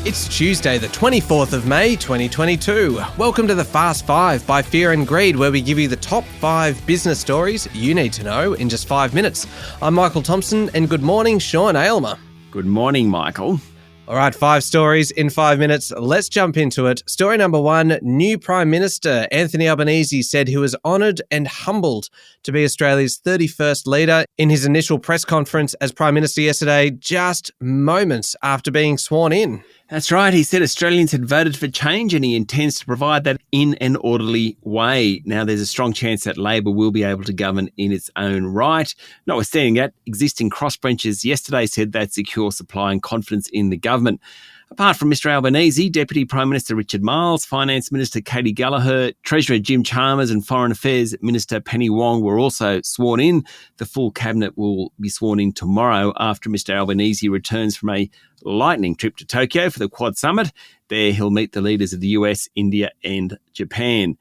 It's Tuesday, the 24th of May, 2022. Welcome to the Fast Five by Fear and Greed, where we give you the top 5 business stories you need to know in just 5 minutes. I'm Michael Thompson, and good morning, Sean Amyler. Good morning, Michael. All right, 5 stories in 5 minutes. Let's jump into it. Story number 1, new Prime Minister Anthony Albanese said he was honoured and humbled to be Australia's 31st leader in his initial press conference as Prime Minister yesterday, just moments after being sworn in. That's right. He said Australians had voted for change and he intends to provide that in an orderly way. Now, there's a strong chance that Labor will be able to govern in its own right. Notwithstanding that, existing crossbenchers yesterday said they'd secure supply and confidence in the government. Apart from Mr Albanese, Deputy Prime Minister Richard Marles, Finance Minister Katie Gallagher, Treasurer Jim Chalmers and Foreign Affairs Minister Penny Wong were also sworn in. The full cabinet will be sworn in tomorrow after Mr Albanese returns from a lightning trip to Tokyo for the Quad Summit. There he'll meet the leaders of the US, India and Japan.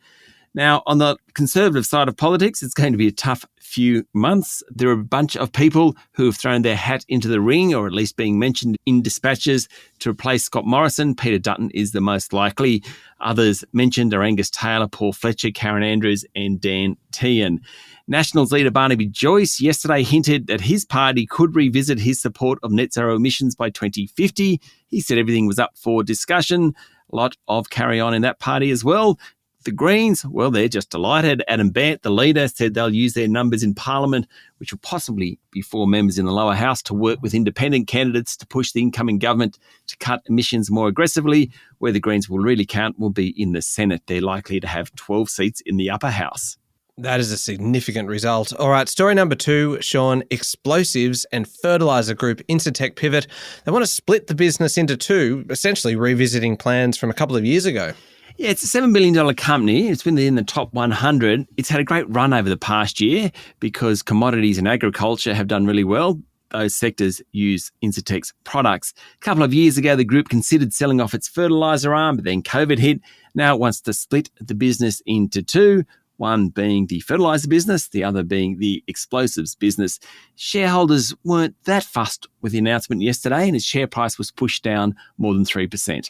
Now, on the Conservative side of politics, it's going to be a tough few months. There are a bunch of people who have thrown their hat into the ring, or at least being mentioned in dispatches, to replace Scott Morrison. Peter Dutton is the most likely. Others mentioned are Angus Taylor, Paul Fletcher, Karen Andrews and Dan Tehan. Nationals leader Barnaby Joyce yesterday hinted that his party could revisit his support of net zero emissions by 2050. He said everything was up for discussion. A lot of carry on in that party as well. The Greens, well, they're just delighted. Adam Bant, the leader, said they'll use their numbers in Parliament, which will possibly be 4 members in the lower house, to work with independent candidates to push the incoming government to cut emissions more aggressively. Where the Greens will really count will be in the Senate. They're likely to have 12 seats in the upper house. That is a significant result. All right, story number 2, Sean. Explosives and fertiliser group Incitec pivot. They want to split the business into 2, essentially revisiting plans from a couple of years ago. Yeah, it's a $7 billion company. It's been in the top 100. It's had a great run over the past year because commodities and agriculture have done really well. Those sectors use Incitec's products. A couple of years ago, the group considered selling off its fertiliser arm, but then COVID hit. Now it wants to split the business into 2, one being the fertiliser business, the other being the explosives business. Shareholders weren't that fussed with the announcement yesterday, and its share price was pushed down more than 3%.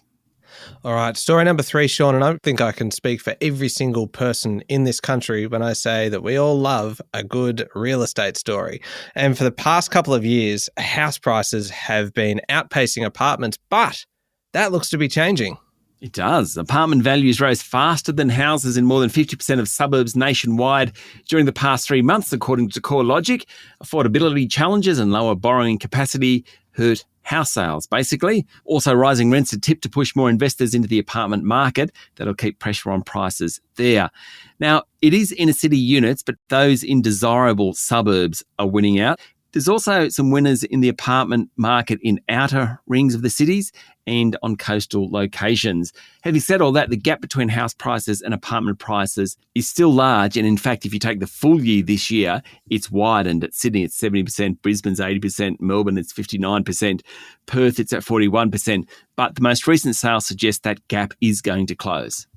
All right, story number 3, Sean, and I think I can speak for every single person in this country when I say that we all love a good real estate story. And for the past couple of years, house prices have been outpacing apartments, but that looks to be changing. It does. Apartment values rose faster than houses in more than 50% of suburbs nationwide during the past 3 months, according to CoreLogic. Affordability challenges and lower borrowing capacity hurt house sales, basically. Also, rising rents are tipped to push more investors into the apartment market. That'll keep pressure on prices there. Now, it is inner city units, but those in desirable suburbs are winning out. There's also some winners in the apartment market in outer rings of the cities and on coastal locations. Having said all that, the gap between house prices and apartment prices is still large. And in fact, if you take the full year this year, it's widened. At Sydney, it's 70%, Brisbane's 80%, Melbourne, it's 59%, Perth, it's at 41%. But the most recent sales suggest that gap is going to close.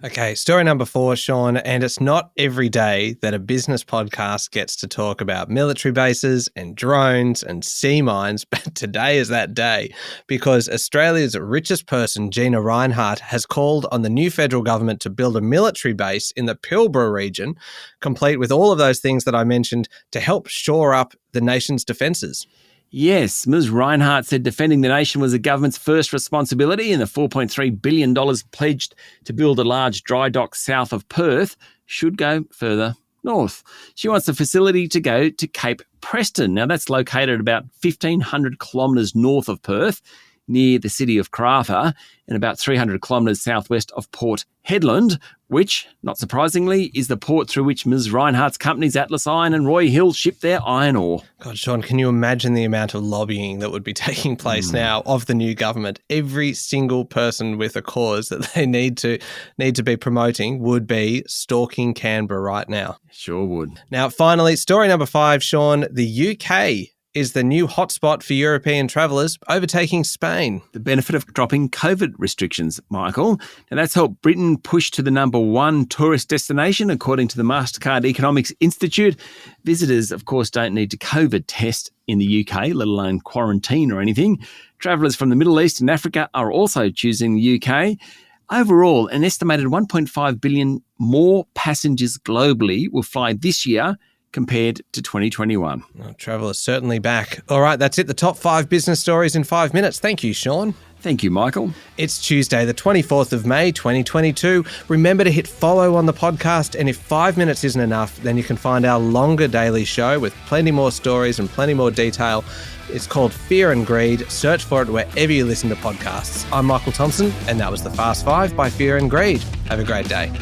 Okay, story number 4, Sean, and it's not every day that a business podcast gets to talk about military bases and drones and sea mines, but today is that day because Australia's richest person, Gina Rinehart, has called on the new federal government to build a military base in the Pilbara region, complete with all of those things that I mentioned, to help shore up the nation's defences. Yes, Ms Rinehart said defending the nation was the government's first responsibility, and the $4.3 billion pledged to build a large dry dock south of Perth should go further north. She wants the facility to go to Cape Preston. Now, that's located about 1,500 kilometres north of Perth, near the city of Karratha, and about 300 kilometres southwest of Port Hedland, which, not surprisingly, is the port through which Ms Rinehart's companies Atlas Iron and Roy Hill ship their iron ore. God, Sean, can you imagine the amount of lobbying that would be taking place now of the new government? Every single person with a cause that they need to be promoting would be stalking Canberra right now. Sure would. Now, finally, story number 5, Sean, the UK is the new hotspot for European travellers, overtaking Spain. The benefit of dropping COVID restrictions, Michael. Now, that's helped Britain push to the number one tourist destination, according to the Mastercard Economics Institute. Visitors, of course, don't need to COVID test in the UK, let alone quarantine or anything. Travellers from the Middle East and Africa are also choosing the UK. Overall, an estimated 1.5 billion more passengers globally will fly this year compared to 2021. Well, travel is certainly back. All right, that's it. The top 5 business stories in 5 minutes. Thank you, Sean. Thank you, Michael. It's Tuesday, the 24th of May, 2022. Remember to hit follow on the podcast, and if 5 minutes isn't enough, then you can find our longer daily show with plenty more stories and plenty more detail. It's called Fear and Greed. Search for it wherever you listen to podcasts. I'm Michael Thompson, and that was the Fast 5 by Fear and Greed. Have a great day.